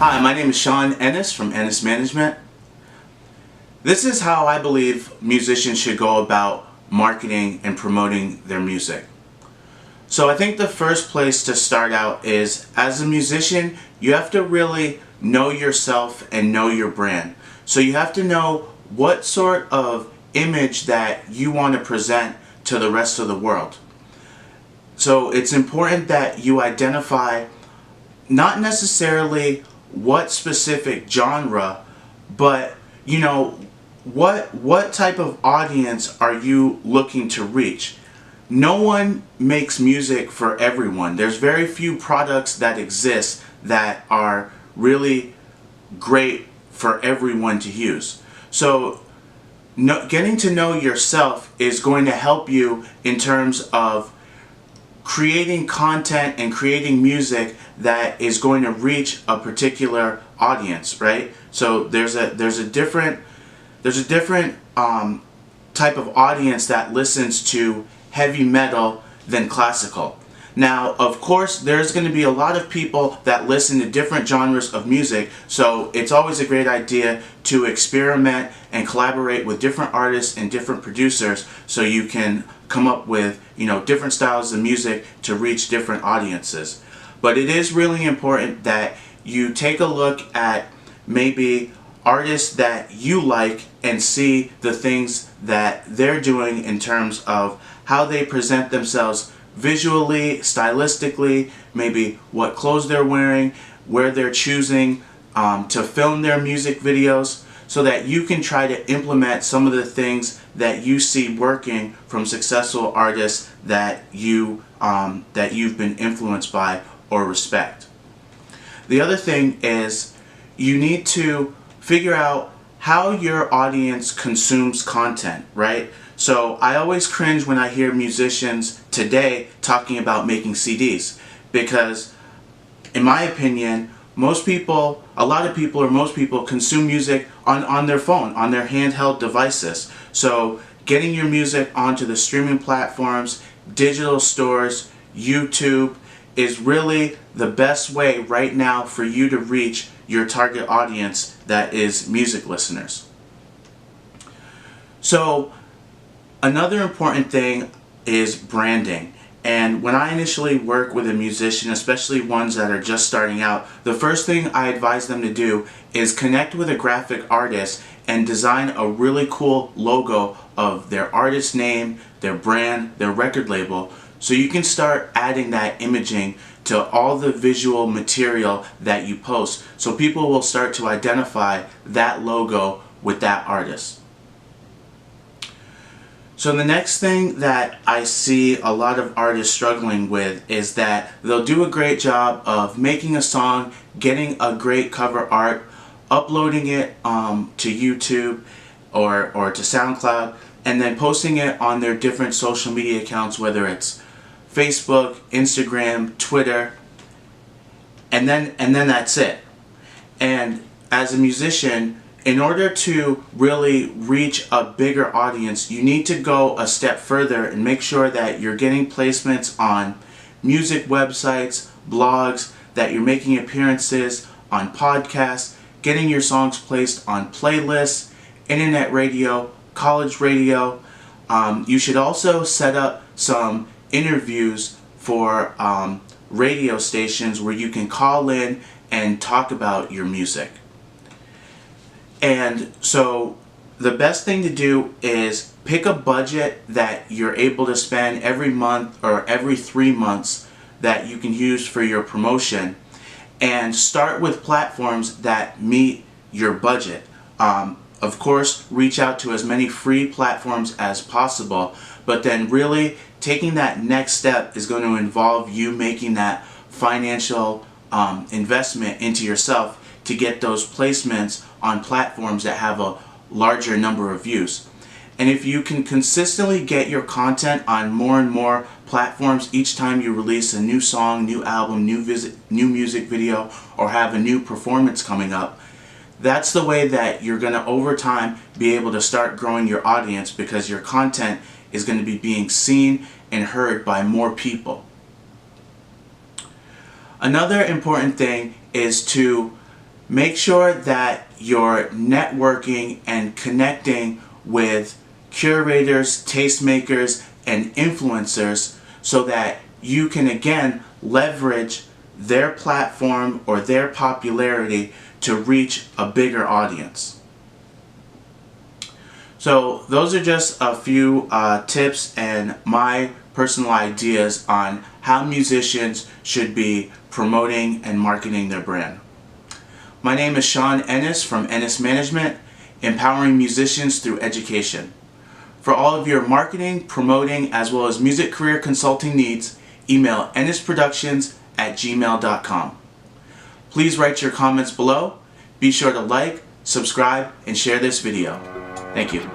Hi, my name is Sean Ennis from Ennis Management. This is how I believe musicians should go about marketing and promoting their music. So I think the first place to start out is, as a musician, you have to really know yourself and know your brand. So you have to know what sort of image that you want to present to the rest of the world. So it's important that you identify not necessarily what specific genre, but what type of audience are you looking to reach? No one makes music for everyone. There's very few products that exist that are really great for everyone to use. So getting to know yourself is going to help you in terms of creating content and creating music that is going to reach a particular audience, right? So there's a different type of audience that listens to heavy metal than classical. Now, of course, there's going to be a lot of people that listen to different genres of music, so it's always a great idea to experiment and collaborate with different artists and different producers so you can come up with, different styles of music to reach different audiences. But it is really important that you take a look at maybe artists that you like and see the things that they're doing in terms of how they present themselves visually, stylistically, maybe what clothes they're wearing, where they're choosing to film their music videos, so that you can try to implement some of the things that you see working from successful artists that you've been influenced by or respect. The other thing is you need to figure out how your audience consumes content, right? So I always cringe when I hear musicians today talking about making CDs, because in my opinion, most people consume music on their phone, on their handheld devices. So getting your music onto the streaming platforms, digital stores, YouTube is really the best way right now for you to reach your target audience that is music listeners. So another important thing is branding. And when I initially work with a musician, especially ones that are just starting out, the first thing I advise them to do is connect with a graphic artist and design a really cool logo of their artist name, their brand, their record label, so you can start adding that imaging to all the visual material that you post, so people will start to identify that logo with that artist. So the next thing that I see a lot of artists struggling with is that they'll do a great job of making a song, getting a great cover art, uploading it to YouTube or to SoundCloud, and then posting it on their different social media accounts, whether it's Facebook, Instagram, Twitter, and then that's it. And as a musician, in order to really reach a bigger audience, you need to go a step further and make sure that you're getting placements on music websites, blogs, that you're making appearances on podcasts, getting your songs placed on playlists, internet radio, college radio. You should also set up some interviews for radio stations where you can call in and talk about your music. And so the best thing to do is pick a budget that you're able to spend every month or every 3 months that you can use for your promotion, and start with platforms that meet your budget. Of course, reach out to as many free platforms as possible, but then really taking that next step is going to involve you making that financial investment into yourself to get those placements on platforms that have a larger number of views. And if you can consistently get your content on more and more platforms each time you release a new song, new album, new music video, or have a new performance coming up, that's the way that you're going to, over time, be able to start growing your audience, because your content is going to be being seen and heard by more people. Another important thing is to make sure that you're networking and connecting with curators, tastemakers, and influencers so that you can again leverage their platform or their popularity to reach a bigger audience. So those are just a few tips and my personal ideas on how musicians should be promoting and marketing their brand. My name is Sean Ennis from Ennis Management, empowering musicians through education. For all of your promoting, as well as music career consulting needs, email ennisproductions@gmail.com. Please write your comments below. Be sure to like, subscribe, and share this video. Thank you.